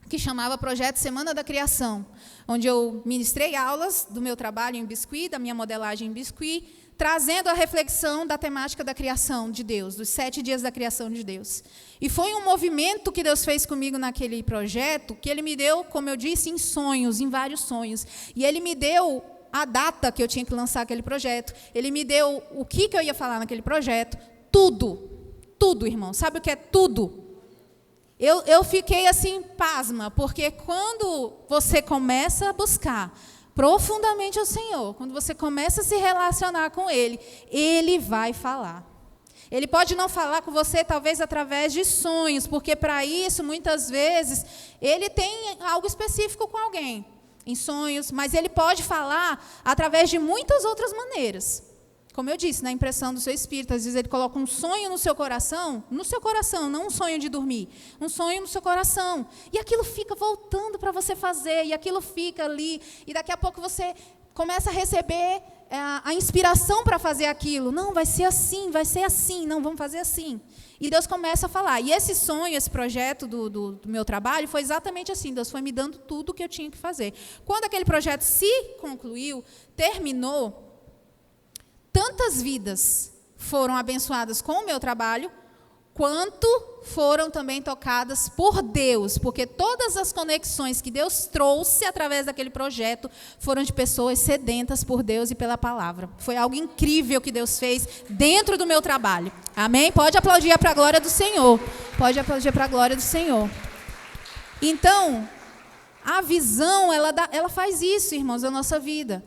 que chamava Projeto Semana da Criação, onde eu ministrei aulas do meu trabalho em Biscuit, da minha modelagem em Biscuit, trazendo a reflexão da temática da criação de Deus, dos 7 dias da criação de Deus. E foi um movimento que Deus fez comigo naquele projeto, que Ele me deu, como eu disse, em sonhos, em vários sonhos. E Ele me deu a data que eu tinha que lançar aquele projeto. Ele me deu o que eu ia falar naquele projeto. Tudo, irmão. Sabe o que é tudo? Eu fiquei assim, pasma, porque quando você começa a buscar profundamente ao Senhor, quando você começa a se relacionar com Ele, Ele vai falar. Ele pode não falar com você, talvez, através de sonhos, porque para isso, muitas vezes, Ele tem algo específico com alguém, em sonhos, mas Ele pode falar através de muitas outras maneiras. Como eu disse, na impressão do seu espírito, às vezes Ele coloca um sonho no seu coração, não um sonho de dormir, um sonho no seu coração. E aquilo fica voltando para você fazer, e aquilo fica ali, e daqui a pouco você começa a receber a inspiração para fazer aquilo. Não, vai ser assim, não, vamos fazer assim. E Deus começa a falar. E esse sonho, esse projeto do meu trabalho, foi exatamente assim. Deus foi me dando tudo o que eu tinha que fazer. Quando aquele projeto se concluiu, terminou, tantas vidas foram abençoadas com o meu trabalho, quanto foram também tocadas por Deus, porque todas as conexões que Deus trouxe através daquele projeto foram de pessoas sedentas por Deus e pela palavra. Foi algo incrível que Deus fez dentro do meu trabalho. Amém? Pode aplaudir para a glória do Senhor. Pode aplaudir para a glória do Senhor. Então, a visão, ela faz isso, irmãos, na nossa vida.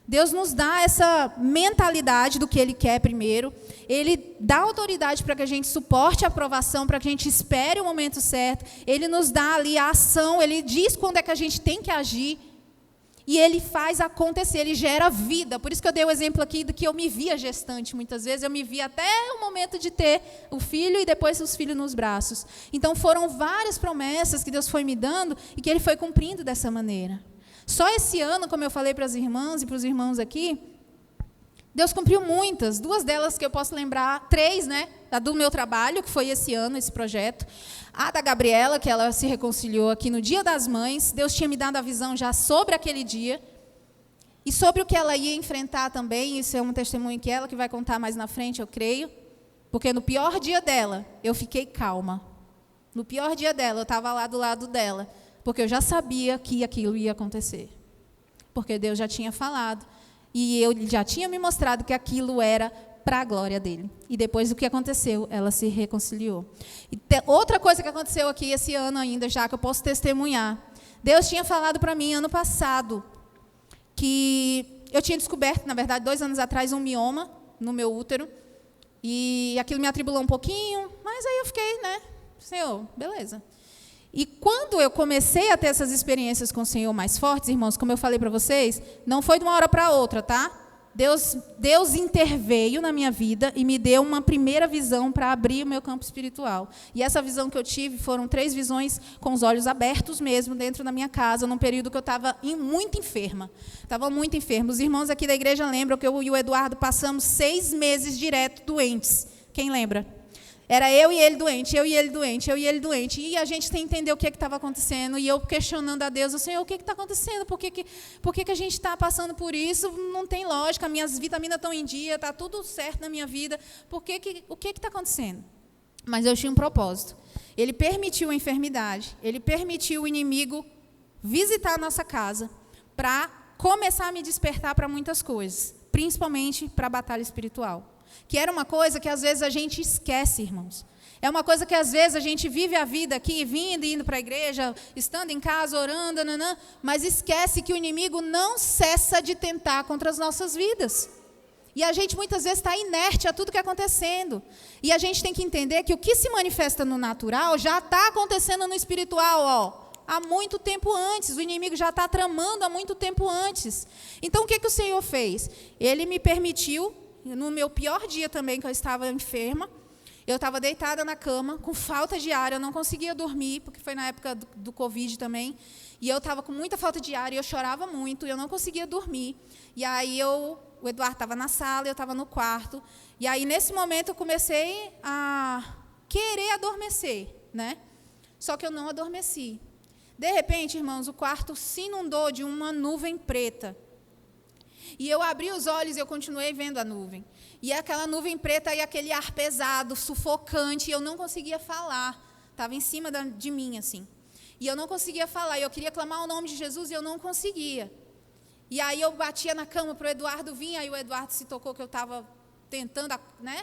Deus nos dá essa mentalidade do que Ele quer primeiro. Ele dá autoridade para que a gente suporte a aprovação, para que a gente espere o momento certo. Ele nos dá ali a ação, Ele diz quando é que a gente tem que agir. E Ele faz acontecer, Ele gera vida. Por isso que eu dei o exemplo aqui do que eu me via gestante muitas vezes. Eu me via até o momento de ter o filho e depois os filhos nos braços. Então foram várias promessas que Deus foi me dando e que Ele foi cumprindo dessa maneira. Só esse ano, como eu falei para as irmãs e para os irmãos aqui, Deus cumpriu muitas. 2 delas que eu posso lembrar, 3, né? A do meu trabalho, que foi esse ano, esse projeto. A da Gabriela, que ela se reconciliou aqui no Dia das Mães. Deus tinha me dado a visão já sobre aquele dia. E sobre o que ela ia enfrentar também. Isso é um testemunho que ela que vai contar mais na frente, eu creio. Porque no pior dia dela, eu fiquei calma. No pior dia dela, eu estava lá do lado dela. Porque eu já sabia que aquilo ia acontecer. Porque Deus já tinha falado. E Ele já tinha me mostrado que aquilo era para a glória dEle. E depois do que aconteceu, ela se reconciliou. E outra coisa que aconteceu aqui esse ano ainda, já que eu posso testemunhar. Deus tinha falado para mim ano passado que eu tinha descoberto, na verdade, 2 anos atrás, um mioma no meu útero. E aquilo me atribulou um pouquinho, mas aí eu fiquei, né? Senhor, beleza. E quando eu comecei a ter essas experiências com o Senhor mais fortes, irmãos, como eu falei para vocês, não foi de uma hora para outra, tá? Deus interveio na minha vida e me deu uma primeira visão para abrir o meu campo espiritual. E essa visão que eu tive foram 3 visões com os olhos abertos mesmo, dentro da minha casa, num período que eu estava muito enferma. Estava muito enferma. Os irmãos aqui da igreja lembram que eu e o Eduardo passamos 6 meses direto doentes. Quem lembra? Era eu e ele doente, eu e ele doente, eu e ele doente. E a gente tem que entender o que estava acontecendo. E eu questionando a Deus, Senhor, o que está acontecendo? Por que a gente está passando por isso? Não tem lógica, minhas vitaminas estão em dia, está tudo certo na minha vida. O que está acontecendo? Mas eu tinha um propósito. Ele permitiu a enfermidade, ele permitiu o inimigo visitar a nossa casa para começar a me despertar para muitas coisas, principalmente para a batalha espiritual. Que era uma coisa que às vezes a gente esquece, irmãos. É uma coisa que às vezes a gente vive a vida aqui, vindo e indo para a igreja, estando em casa, orando, mas esquece que o inimigo não cessa de tentar contra as nossas vidas. E a gente muitas vezes está inerte a tudo que está acontecendo. E a gente tem que entender que o que se manifesta no natural já está acontecendo no espiritual, há muito tempo antes. O inimigo já está tramando há muito tempo antes. Então o que o Senhor fez? Ele me permitiu. No meu pior dia também, que eu estava enferma, eu estava deitada na cama, com falta de ar, eu não conseguia dormir, porque foi na época do Covid também, e eu estava com muita falta de ar, e eu chorava muito, e eu não conseguia dormir. E aí o Eduardo estava na sala, eu estava no quarto, e aí nesse momento eu comecei a querer adormecer, né? Só que eu não adormeci. De repente, irmãos, o quarto se inundou de uma nuvem preta. E eu abri os olhos e eu continuei vendo a nuvem. E aquela nuvem preta e aquele ar pesado, sufocante, e eu não conseguia falar. Estava em cima de mim, assim. E eu não conseguia falar. E eu queria clamar o nome de Jesus e eu não conseguia. E aí eu batia na cama para o Eduardo vir. Aí o Eduardo se tocou que eu estava tentando,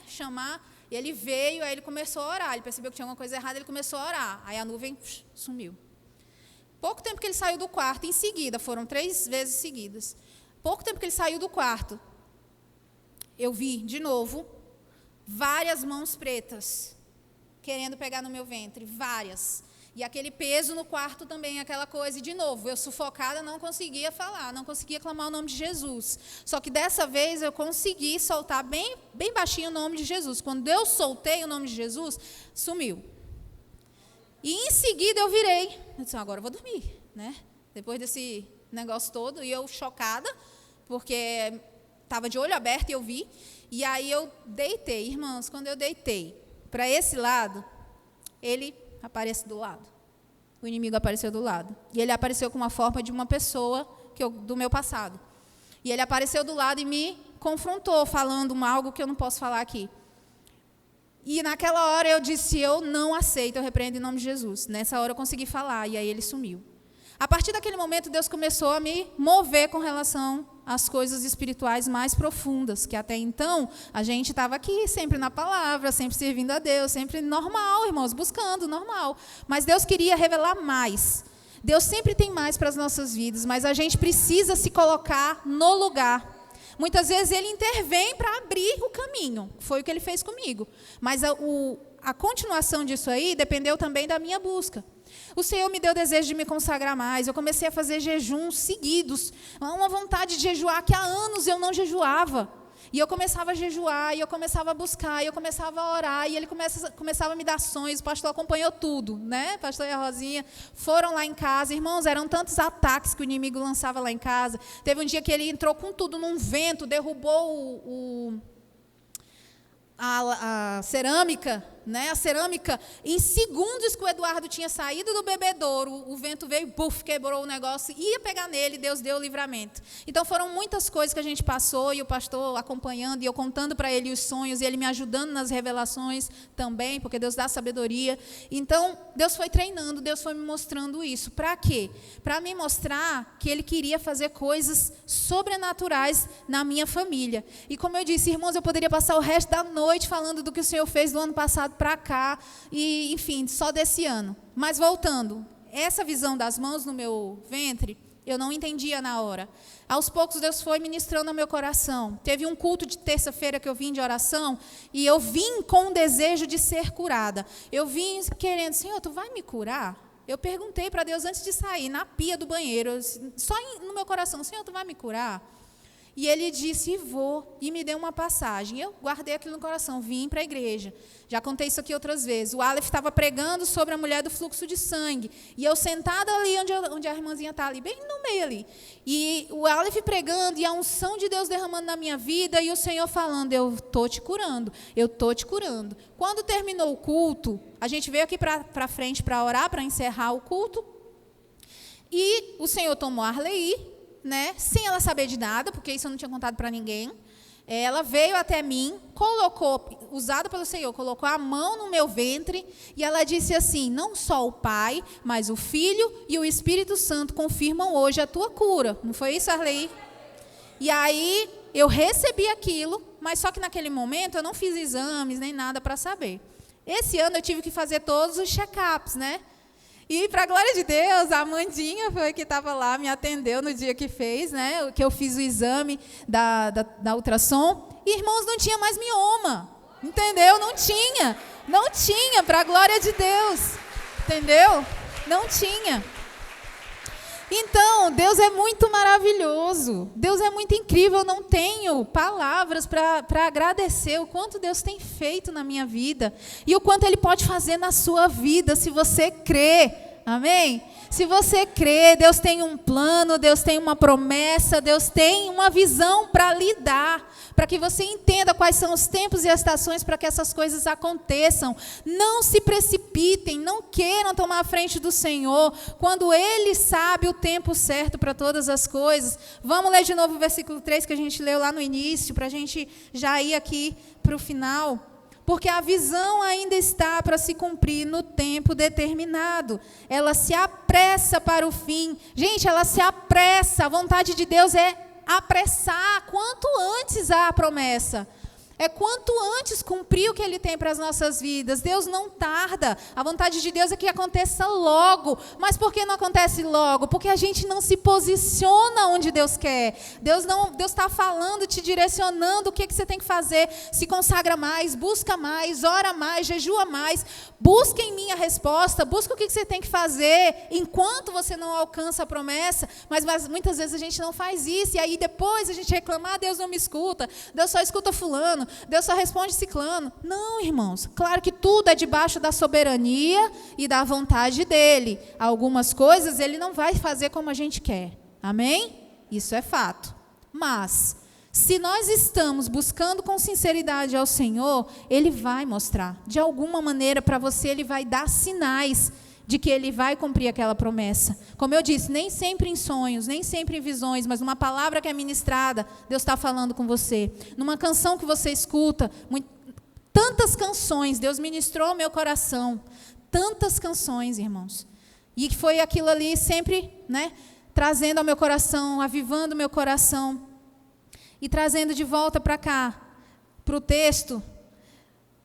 chamar. E ele veio, aí ele começou a orar. Ele percebeu que tinha alguma coisa errada, ele começou a orar. Aí a nuvem sumiu. Pouco tempo que ele saiu do quarto, em seguida, foram 3 vezes seguidas. Pouco tempo que ele saiu do quarto, eu vi, de novo, várias mãos pretas, querendo pegar no meu ventre, várias. E aquele peso no quarto também, aquela coisa. E, de novo, eu sufocada, não conseguia falar, não conseguia clamar o nome de Jesus. Só que dessa vez eu consegui soltar bem, bem baixinho o nome de Jesus. Quando eu soltei o nome de Jesus, sumiu. E em seguida eu virei. Eu disse, agora eu vou dormir, né? Depois desse negócio todo, e eu chocada, porque estava de olho aberto e eu vi. E aí eu deitei, irmãos, quando eu deitei para esse lado, ele aparece do lado. O inimigo apareceu do lado. E ele apareceu com uma forma de uma pessoa do meu passado. E ele apareceu do lado e me confrontou, falando algo que eu não posso falar aqui. E naquela hora eu disse, eu não aceito, eu repreendo em nome de Jesus. Nessa hora eu consegui falar, e aí ele sumiu. A partir daquele momento, Deus começou a me mover com relação às coisas espirituais mais profundas, que até então a gente estava aqui, sempre na palavra, sempre servindo a Deus, sempre normal, irmãos, buscando, normal. Mas Deus queria revelar mais. Deus sempre tem mais para as nossas vidas, mas a gente precisa se colocar no lugar. Muitas vezes Ele intervém para abrir o caminho, foi o que Ele fez comigo. Mas a continuação disso aí dependeu também da minha busca. O Senhor me deu o desejo de me consagrar mais. Eu comecei a fazer jejuns seguidos. Uma vontade de jejuar que há anos eu não jejuava. E eu começava a jejuar, e eu começava a buscar, e eu começava a orar, e ele começava a me dar sonhos. O pastor acompanhou tudo, né? O pastor e a Rosinha foram lá em casa. Irmãos, eram tantos ataques que o inimigo lançava lá em casa. Teve um dia que ele entrou com tudo num vento, derrubou a cerâmica, né? A cerâmica, em segundos que o Eduardo tinha saído do bebedouro, o vento veio, quebrou o negócio, ia pegar nele, Deus deu o livramento. Então foram muitas coisas que a gente passou, e o pastor acompanhando, e eu contando para ele os sonhos, e ele me ajudando nas revelações também, porque Deus dá sabedoria. Então, Deus foi treinando, Deus foi me mostrando isso. Para quê? Para me mostrar que Ele queria fazer coisas sobrenaturais na minha família. E como eu disse, irmãos, eu poderia passar o resto da noite falando do que o Senhor fez do ano passado para cá, e enfim, só desse ano. Mas voltando, essa visão das mãos no meu ventre, eu não entendia na hora. Aos poucos Deus foi ministrando ao meu coração. Teve um culto de terça-feira que eu vim de oração, e eu vim com o desejo de ser curada. Eu vim querendo, Senhor, Tu vai me curar? Eu perguntei para Deus antes de sair, na pia do banheiro, só no meu coração, Senhor, Tu vai me curar? E ele disse, vou, e me deu uma passagem. Eu guardei aquilo no coração, vim para a igreja. Já contei isso aqui outras vezes. O Aleph estava pregando sobre a mulher do fluxo de sangue. E eu sentada ali onde a irmãzinha está ali, bem no meio ali. E o Aleph pregando, e a unção de Deus derramando na minha vida, e o Senhor falando, eu estou te curando, eu estou te curando. Quando terminou o culto, a gente veio aqui para frente para orar, para encerrar o culto. E o Senhor tomou a Arlei, né, sem ela saber de nada, porque isso eu não tinha contado para ninguém. Ela veio até mim, colocou, usada pelo Senhor, colocou a mão no meu ventre, e ela disse assim, não só o Pai, mas o Filho e o Espírito Santo confirmam hoje a tua cura. Não foi isso, Arlei? E aí, eu recebi aquilo, mas só que naquele momento eu não fiz exames, nem nada para saber. Esse ano eu tive que fazer todos os check-ups, né? E, para a glória de Deus, a Amandinha foi que estava lá, me atendeu no dia que fez, né? Que eu fiz o exame da ultrassom. E, irmãos, não tinha mais mioma. Entendeu? Não tinha, para a glória de Deus. Entendeu? Não tinha. Então, Deus é muito maravilhoso. Deus é muito incrível. Eu não tenho palavras para agradecer o quanto Deus tem feito na minha vida. E o quanto Ele pode fazer na sua vida, se você crê. Amém? Se você crê, Deus tem um plano, Deus tem uma promessa, Deus tem uma visão para lhe dar, para que você entenda quais são os tempos e as estações para que essas coisas aconteçam. Não se precipitem, não queiram tomar a frente do Senhor, quando Ele sabe o tempo certo para todas as coisas. Vamos ler de novo o versículo 3 que a gente leu lá no início, para a gente já ir aqui para o final. Porque a visão ainda está para se cumprir no tempo determinado. Ela se apressa para o fim. Gente, ela se apressa. A vontade de Deus é apressar. Quanto antes há a promessa. É quanto antes cumprir o que Ele tem para as nossas vidas. Deus não tarda. A vontade de Deus é que aconteça logo. Mas por que não acontece logo? Porque a gente não se posiciona onde Deus quer. Deus está falando, te direcionando o que você tem que fazer. Se consagra mais, busca mais, ora mais, jejua mais. Busca em mim a resposta. Busca o que você tem que fazer enquanto você não alcança a promessa. Mas muitas vezes a gente não faz isso. E aí depois a gente reclama, Deus não me escuta. Deus só escuta fulano. Deus só responde ciclano. Não, irmãos. Claro que tudo é debaixo da soberania e da vontade dEle. Algumas coisas Ele não vai fazer como a gente quer. Amém? Isso é fato. Mas, se nós estamos buscando com sinceridade ao Senhor, Ele vai mostrar. De alguma maneira, para você, Ele vai dar sinais de que Ele vai cumprir aquela promessa. Como eu disse, nem sempre em sonhos, nem sempre em visões, mas numa palavra que é ministrada, Deus está falando com você. Numa canção que você escuta, tantas canções, Deus ministrou ao meu coração. Tantas canções, irmãos. E foi aquilo ali sempre, né, trazendo ao meu coração, avivando o meu coração. E trazendo de volta para cá, para o texto.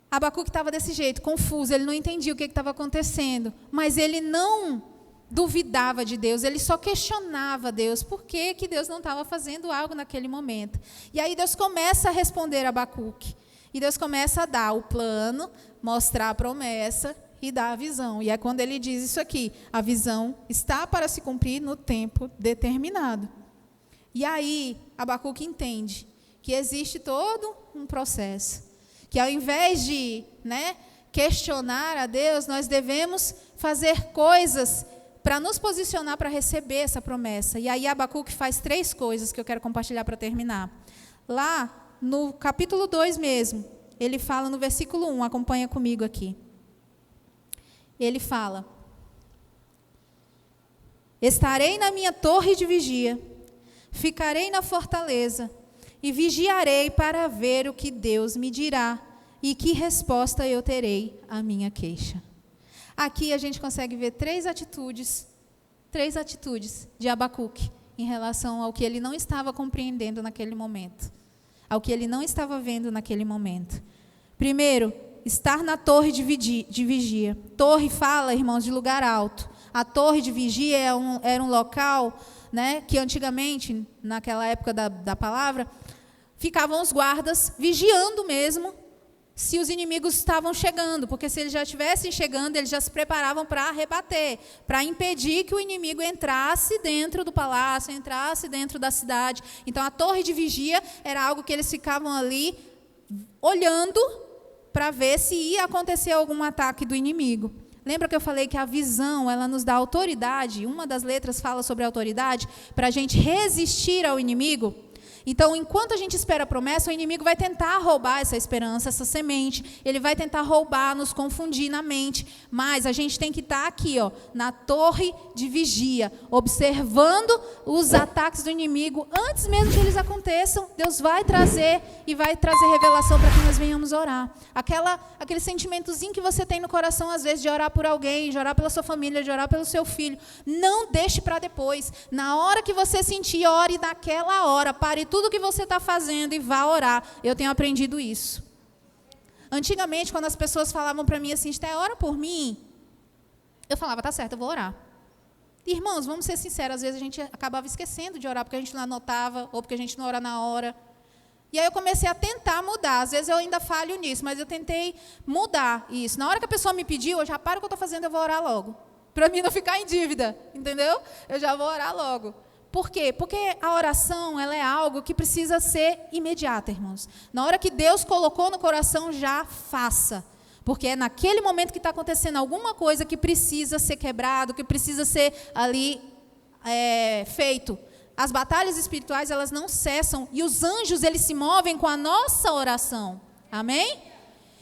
Abacuque estava desse jeito, confuso, ele não entendia o que estava acontecendo, mas ele não duvidava de Deus, ele só questionava Deus, por que Deus não estava fazendo algo naquele momento. E aí Deus começa a responder a Abacuque, e Deus começa a dar o plano, mostrar a promessa e dar a visão. E é quando ele diz isso aqui, a visão está para se cumprir no tempo determinado. E aí Abacuque entende que existe todo um processo. Que ao invés de, né, questionar a Deus, nós devemos fazer coisas para nos posicionar para receber essa promessa. E aí Abacuque faz 3 coisas que eu quero compartilhar para terminar. Lá no capítulo 2 mesmo, ele fala no versículo 1, acompanha comigo aqui. Ele fala: estarei na minha torre de vigia, ficarei na fortaleza, e vigiarei para ver o que Deus me dirá e que resposta eu terei à minha queixa. Aqui a gente consegue ver 3 atitudes de Abacuque em relação ao que ele não estava compreendendo naquele momento, ao que ele não estava vendo naquele momento. Primeiro, estar na torre de vigia. Torre fala, irmãos, de lugar alto. A torre de vigia era um local, né, que antigamente, naquela época da palavra, ficavam os guardas vigiando mesmo se os inimigos estavam chegando, porque se eles já estivessem chegando, eles já se preparavam para rebater, para impedir que o inimigo entrasse dentro do palácio, entrasse dentro da cidade. Então, a torre de vigia era algo que eles ficavam ali olhando para ver se ia acontecer algum ataque do inimigo. Lembra que eu falei que a visão, ela nos dá autoridade? Uma das letras fala sobre autoridade para a gente resistir ao inimigo. Então, enquanto a gente espera a promessa, o inimigo vai tentar roubar essa esperança, essa semente. Ele vai tentar roubar, nos confundir na mente. Mas a gente tem que estar aqui, na torre de vigia, observando os ataques do inimigo. Antes mesmo que eles aconteçam, Deus vai trazer revelação para que nós venhamos orar. Aquele sentimentozinho que você tem no coração, às vezes, de orar por alguém, de orar pela sua família, de orar pelo seu filho. Não deixe para depois. Na hora que você sentir, ore naquela hora. Pare tudo que você está fazendo e vá orar. Eu tenho aprendido isso. Antigamente, quando as pessoas falavam para mim assim, Esté, ora por mim, eu falava, tá certo, eu vou orar. Irmãos, vamos ser sinceros, às vezes a gente acabava esquecendo de orar, porque a gente não anotava, ou porque a gente não ora na hora. E aí eu comecei a tentar mudar. Às vezes eu ainda falho nisso, mas eu tentei mudar isso. Na hora que a pessoa me pediu, eu já paro o que eu estou fazendo, eu vou orar logo. Para mim não ficar em dívida, entendeu? Eu já vou orar logo. Por quê? Porque a oração, ela é algo que precisa ser imediata, irmãos. Na hora que Deus colocou no coração, já faça. Porque é naquele momento que está acontecendo alguma coisa que precisa ser quebrado, que precisa ser ali feito. As batalhas espirituais, elas não cessam. E os anjos, eles se movem com a nossa oração. Amém?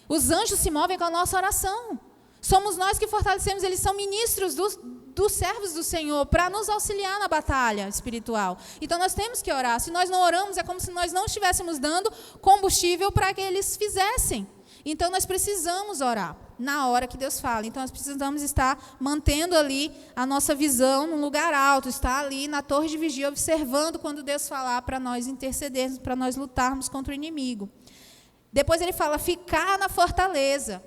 Os anjos se movem com a nossa oração. Somos nós que fortalecemos, eles são ministros dos servos do Senhor para nos auxiliar na batalha espiritual. Então, nós temos que orar. Se nós não oramos, é como se nós não estivéssemos dando combustível para que eles fizessem. Então, nós precisamos orar na hora que Deus fala. Então, nós precisamos estar mantendo ali a nossa visão num lugar alto, estar ali na torre de vigia, observando quando Deus falar para nós intercedermos, para nós lutarmos contra o inimigo. Depois ele fala, ficar na fortaleza.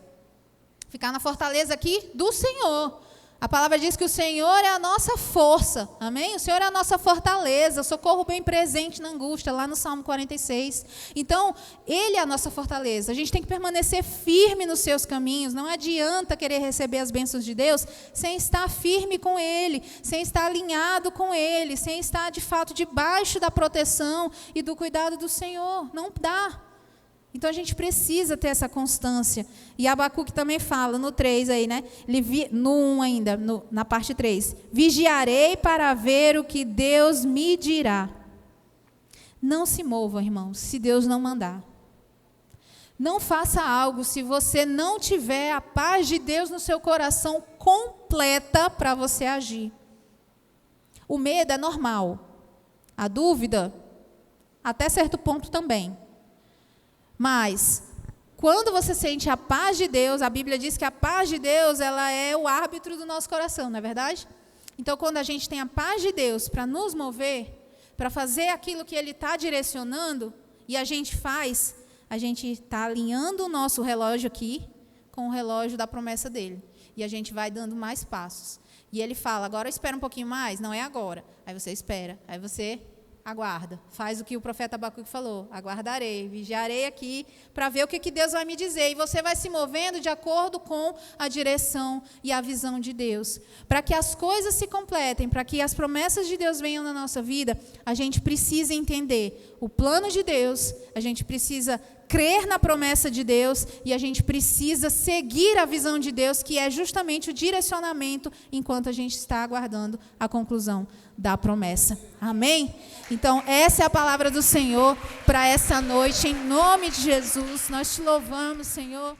Ficar na fortaleza aqui do Senhor. A palavra diz que o Senhor é a nossa força, amém? O Senhor é a nossa fortaleza, socorro bem presente na angústia, lá no Salmo 46. Então, Ele é a nossa fortaleza. A gente tem que permanecer firme nos seus caminhos. Não adianta querer receber as bênçãos de Deus sem estar firme com Ele, sem estar alinhado com Ele, sem estar, de fato, debaixo da proteção e do cuidado do Senhor. Não dá. Então, a gente precisa ter essa constância. E Abacuque também fala, no 3 aí, né? No 1 ainda, na parte 3. Vigiarei para ver o que Deus me dirá. Não se mova, irmãos, se Deus não mandar. Não faça algo se você não tiver a paz de Deus no seu coração completa para você agir. O medo é normal. A dúvida, até certo ponto também. Mas, quando você sente a paz de Deus, a Bíblia diz que a paz de Deus, ela é o árbitro do nosso coração, não é verdade? Então, quando a gente tem a paz de Deus para nos mover, para fazer aquilo que Ele está direcionando, e a gente faz, a gente está alinhando o nosso relógio aqui com o relógio da promessa dEle. E a gente vai dando mais passos. E Ele fala, agora espera um pouquinho mais, não é agora. Aí você espera, aí você aguarda, faz o que o profeta Abacuque falou, aguardarei, vigiarei aqui para ver o que Deus vai me dizer, e você vai se movendo de acordo com a direção e a visão de Deus. Para que as coisas se completem, para que as promessas de Deus venham na nossa vida, a gente precisa entender o plano de Deus, a gente precisa crer na promessa de Deus e a gente precisa seguir a visão de Deus, que é justamente o direcionamento enquanto a gente está aguardando a conclusão da promessa. Amém? Então, essa é a palavra do Senhor para essa noite, em nome de Jesus. Nós te louvamos, Senhor.